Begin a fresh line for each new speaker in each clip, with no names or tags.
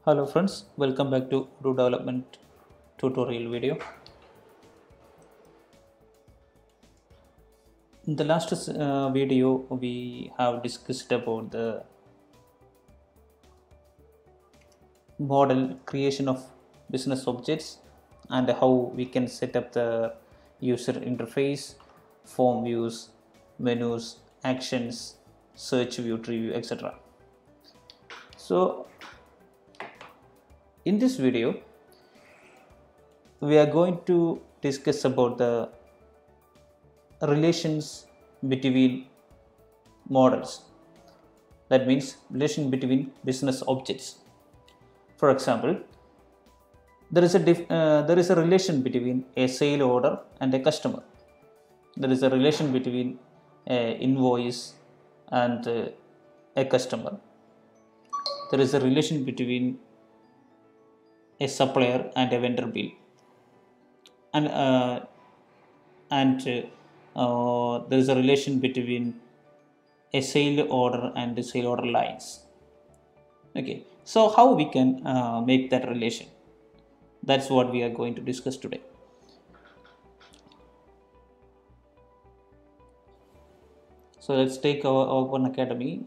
Hello friends, welcome back to Odoo development tutorial video. In the last video we have discussed about the model creation of business objects and how we can set up the user interface, form views, menus, actions, search view, tree view, etc. So in this video we are going to discuss about the relations between models, that means relation between business objects. For example, there is a relation between a sale order and a customer. There is a relation between an invoice and a customer. There is a relation between a supplier and a vendor bill, and there is a relation between a sale order and the sale order lines. Okay, so how we can make that relation? That's what we are going to discuss today. So let's take our Open Academy.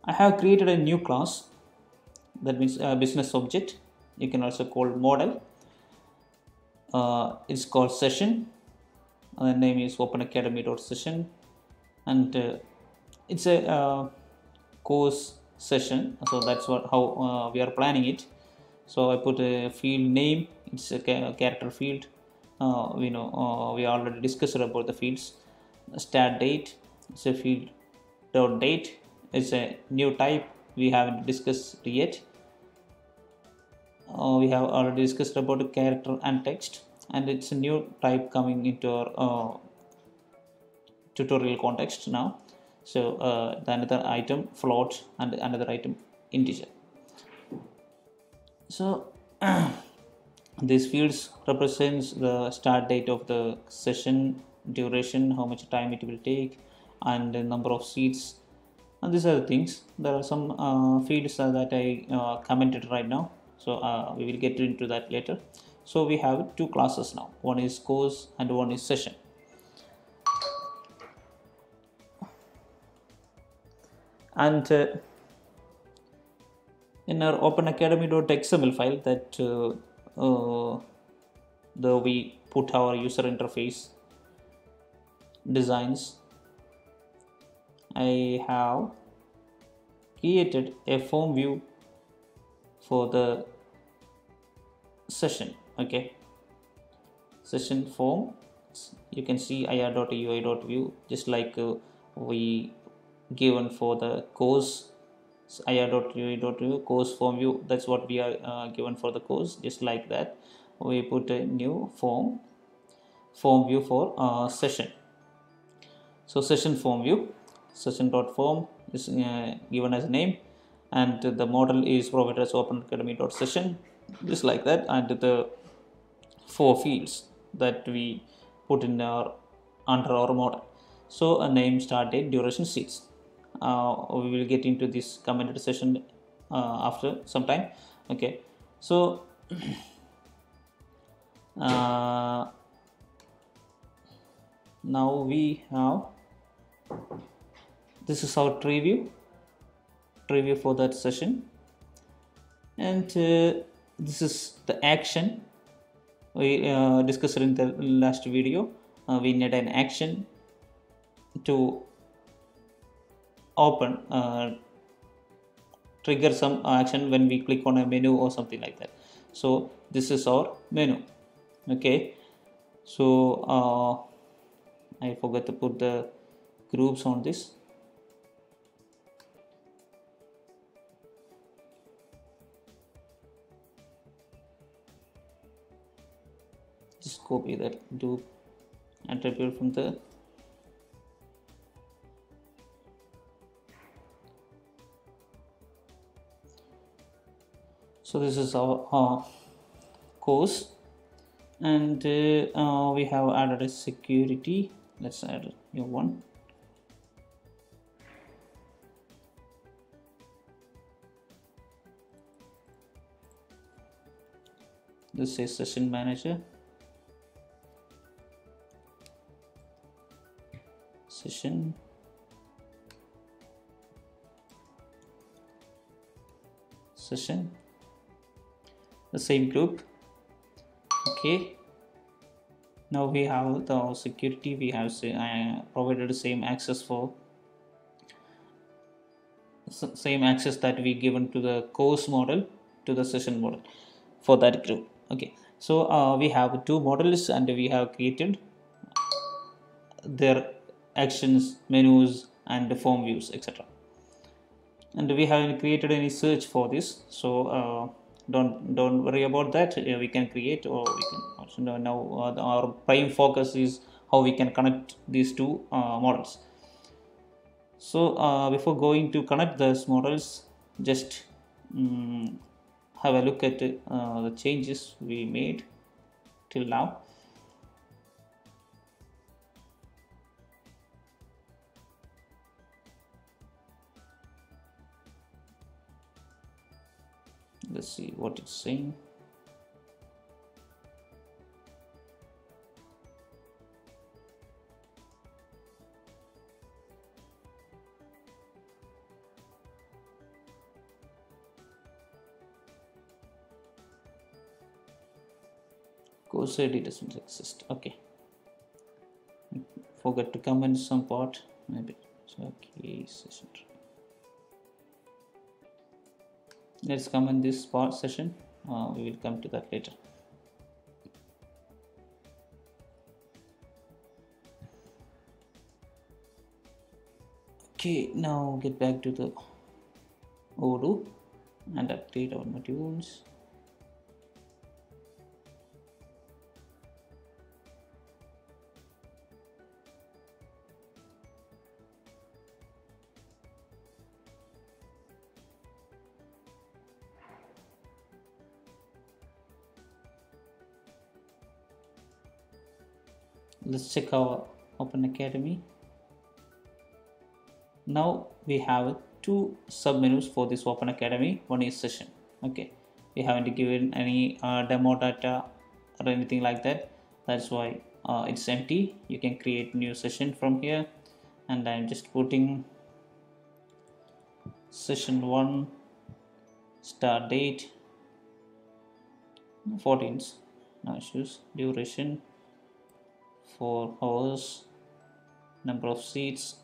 I have created a new class, that means a business object. You can also call model. It's called session. The name is openacademy.session, and it's a course session. So that's how we are planning it. So I put a field name. It's a character field. We already discussed about the fields. Start date. It's a field dot date. It's a new type we haven't discussed yet. We have already discussed about the character and text, and it's a new type coming into our tutorial context now. So the another item float and another item integer. So these fields represents the start date of the session, duration, how much time it will take, and the number of seats, and these are the things. There are some fields that I commented right now, so we will get into that later. So we have two classes now, one is course and one is session. And in our openacademy.xml file that we put our user interface designs, I have created a form view for the session. Okay, session form, you can see ir.ui.view, just like we given for the course ir.ui.view course form view. That's what we are given for the course. Just like that, we put a new form view for session. So session form view, session.form is given as a name, and the model is provided as openacademy.session, just like that, and the four fields that we put in our under our model. So a name, start date, duration, seats. We will get into this commented session after some time. Okay, so now we have, this is our tree view for that session, and this is the action we discussed in the last video. We need an action to open, trigger some action when we click on a menu or something like that. So this is our menu. Okay, so I forgot to put the groups on this. Just copy that do attribute from the so this is our course, and we have added a security. Let's add a new one. This is session manager, session, session, the same group. Okay, now we have the security. We have provided the same access for same access that we given to the course model to the session model for that group. Okay, so we have two models and we have created their actions, menus and form views, etc. And we haven't created any search for this, so don't worry about that. We can create, or we can also now our prime focus is how we can connect these two models. So before going to connect those models, just have a look at the changes we made till now. Let's see what it's saying. Course ID doesn't exist. Okay, forgot to comment some part maybe. So okay, session. Let's comment this part session. We will come to that later. Okay, now get back to the Odoo and update our modules. Let's check our Open Academy. Now we have two submenus for this Open Academy. One is session. Okay, we haven't given any demo data or anything like that. That's why it's empty. You can create new session from here, and I'm just putting session 1 start date 14th. Now choose duration 4 hours, number of seats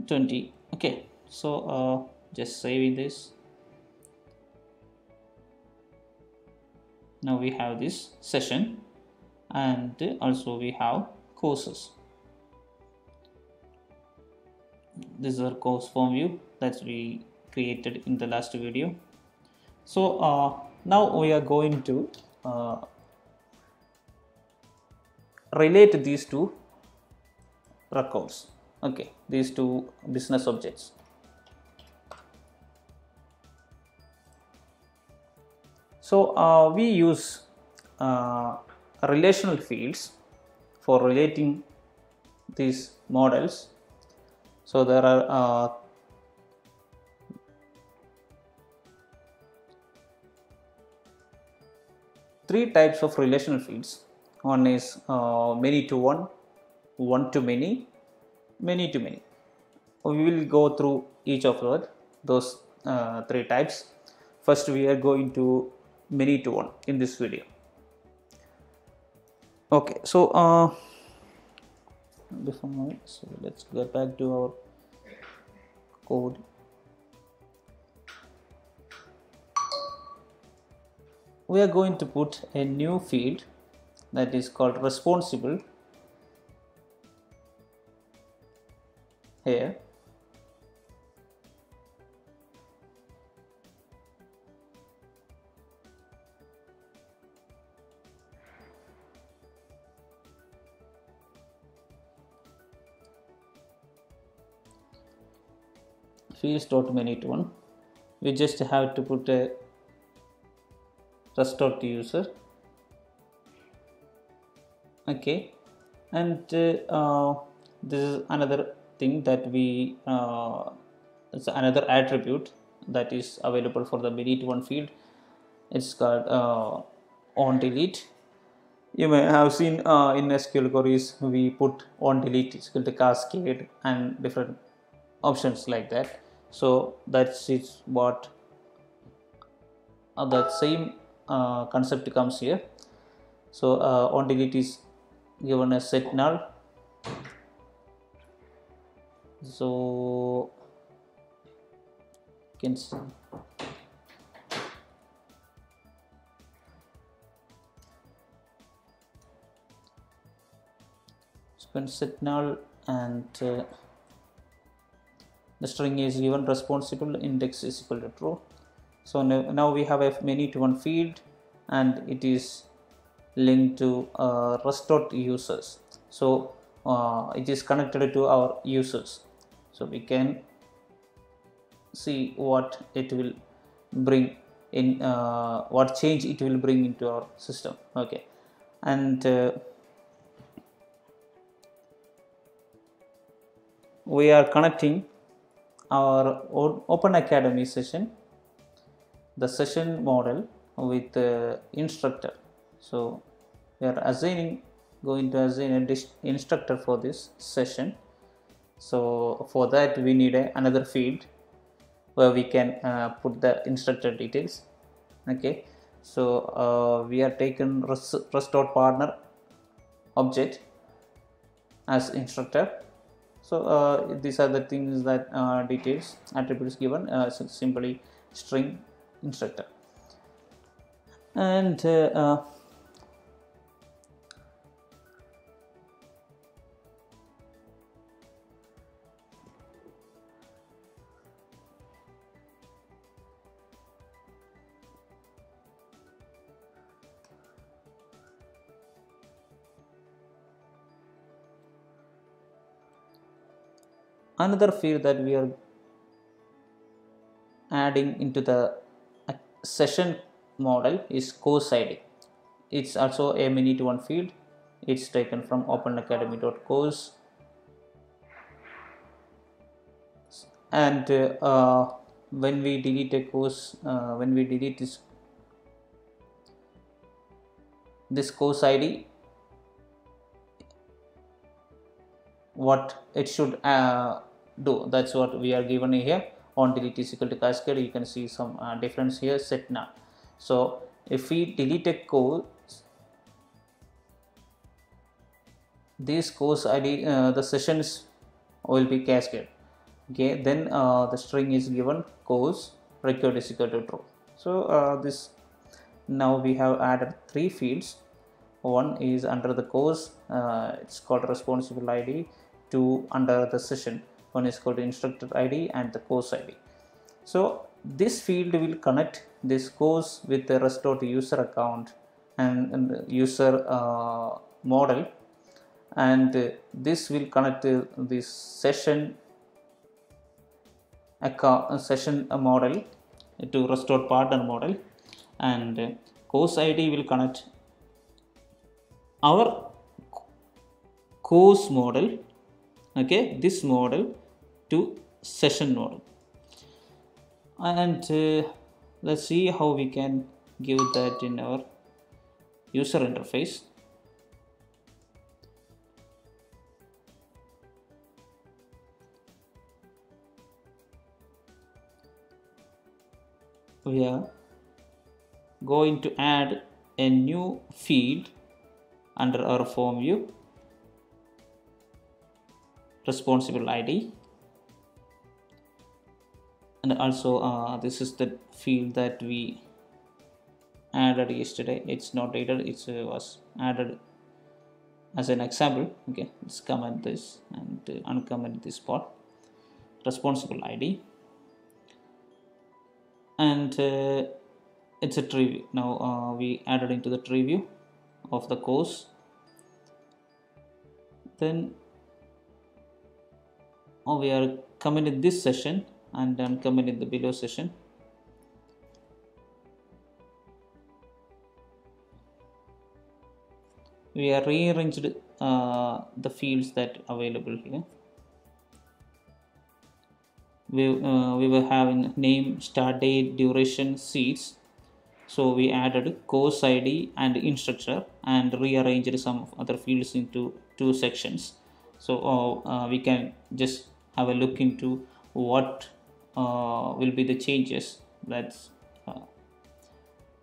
20. Okay, so just saving this. Now we have this session, and also we have courses. This is our course form view that we created in the last video. So now we are going to relate these two records. Okay, these two business objects. So we use relational fields for relating these models. So there are three types of relational fields. One is many-to-one, one-to-many, many-to-many. We will go through each of those three types. First, we are going to many-to-one in this video. Okay, so let's get back to our code. We are going to put a new field that is called responsible here. Fields.many2one. We just have to put a rest.user. Okay, and this is another thing that we it's another attribute that is available for the many-to-one field. It's called on delete. You may have seen in SQL queries we put on delete is equal to cascade and different options like that. So that's is what that same concept comes here. So on delete is given as set null. So you can see set null, and the string is given responsible index is equal to true. So now we have a many-to-one field, and it is linked to rest users. So it is connected to our users, so we can see what it will bring in, what change it will bring into our system. Okay, and we are connecting our Open Academy session, the session model, with instructor. So we are going to assign an instructor for this session. So for that we need another field where we can put the instructor details. Okay, so we are taken rest.partner object as instructor. So these are the things that details attributes given, so simply string instructor. And another field that we are adding into the session model is course ID. It's also a many-to-one field. It's taken from openacademy.course, and when we delete a course, when we delete this course ID, what it should do, that's what we are given here. On delete is equal to cascade. You can see some difference here, set null. So if we delete a course, this course ID, the sessions will be cascade. Okay, then the string is given course record is equal to true. So this, now we have added three fields. One is under the course, it's called responsible ID. Two under the session, one is called instructor ID and the course ID. So this field will connect this course with the rest.user account and user model, and this will connect this session account, session model to rest.partner model, and course ID will connect our course model, okay, this model to session model. And let's see how we can give that in our user interface. We are going to add a new field under our form view, responsible ID, and also this is the field that we added yesterday. It's not added, it was added as an example. Okay, let's comment this and uncomment this part, responsible ID, and it's a tree view. Now we added into the tree view of the course. Then we are commenting this session and then commenting the below session. We are rearranged the fields that available here. We were having name, start date, duration, seats. So we added course id and instructor and rearranged some other fields into two sections. So we can just have a look into what will be the changes uh,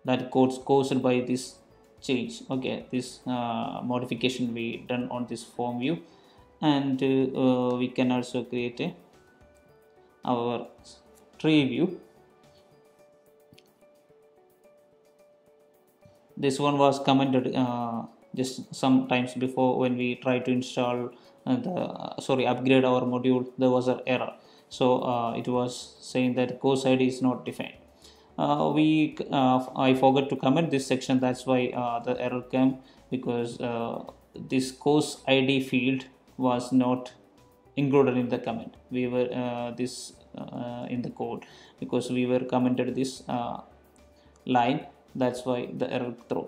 that caused by this change. Okay, this modification we done on this form view. And we can also create our tree view. This one was commented just some times before when we try to install upgrade our module. There was an error, so it was saying that course id is not defined. I forgot to comment this section, that's why the error came, because this course id field was not included in the comment. We were this in the code, because we were commented this line, that's why the error throw.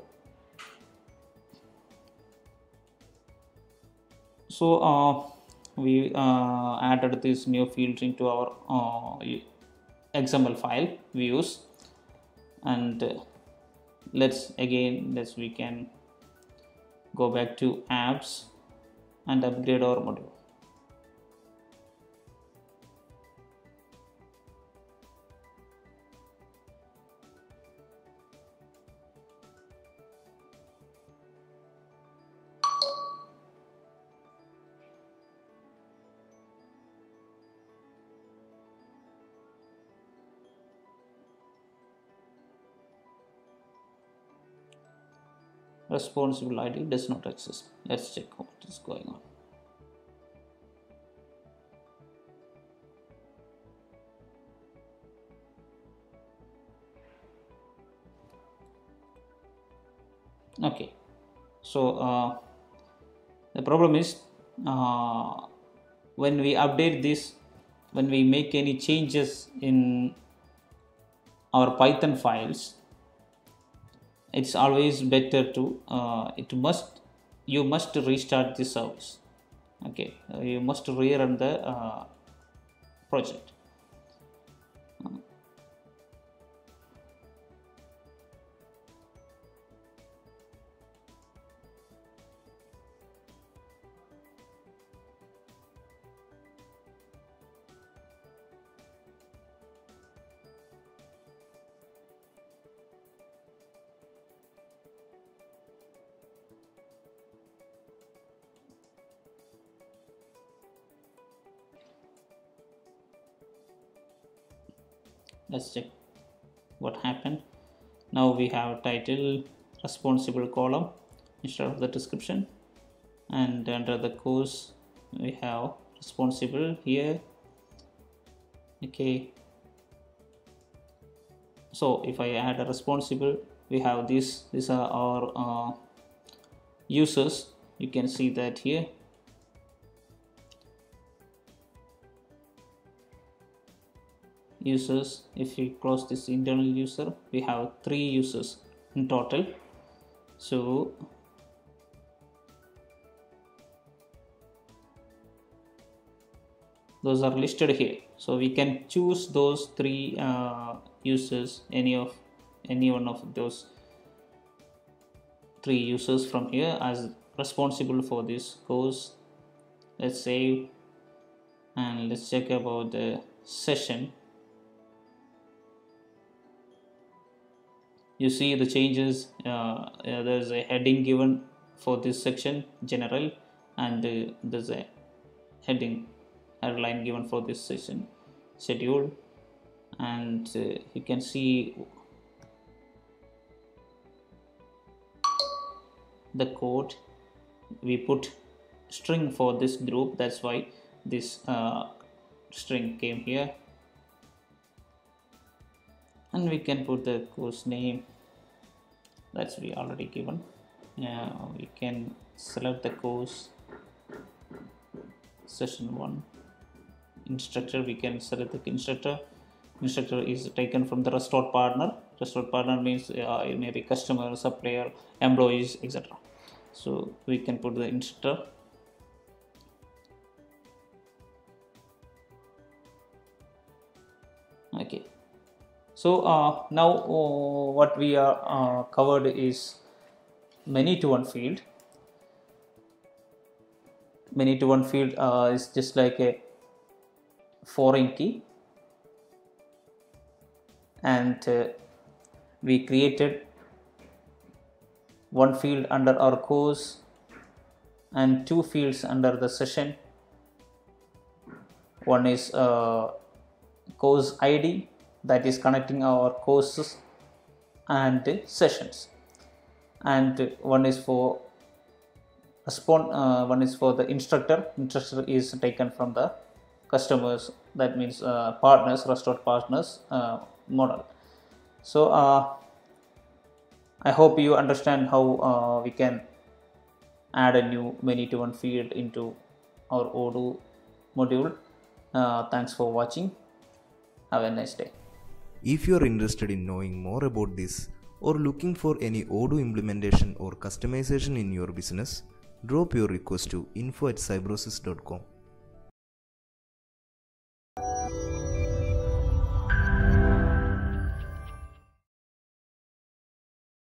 So we added this new field into our xml file views. And let's we can go back to apps and upgrade our module. Responsible id does not exist. Let's check what is going on. Okay, so the problem is when we update this, when we make any changes in our Python files, it's always better to you must restart the service. Okay, you must rerun the project. Let's check what happened. Now we have title responsible column instead of the description, and under the course we have responsible here. Okay, so if I add a responsible, we have these are our users. You can see that here. Users, if we close this internal user, we have 3 users in total. So those are listed here, so we can choose those 3 users, any one of those 3 users from here as responsible for this course. Let's save and let's check about the session. You see the changes. There's a heading given for this section, general, and there's a headline given for this session, schedule. And you can see the code. We put string for this group, that's why this string came here. And we can put the course name, that's we already given. We can select the course session 1 instructor. We can select the instructor. Instructor is taken from the restaurant partner. Restaurant partner means it may be customer, supplier, employees, etc. So we can put the instructor. Okay, So now what we are covered is Many2One field. Many2One field is just like a foreign key, and we created one field under our course and two fields under the session. One is course ID, that is connecting our courses and sessions, and one is for one is for the instructor. Instructor is taken from the customers, that means partners, restaurant partners model. So I hope you understand how we can add a new Many2One field into our Odoo module. Thanks for watching. Have a nice day.
If you are interested in knowing more about this or looking for any Odoo implementation or customization in your business, drop your request to info@cybrosys.com.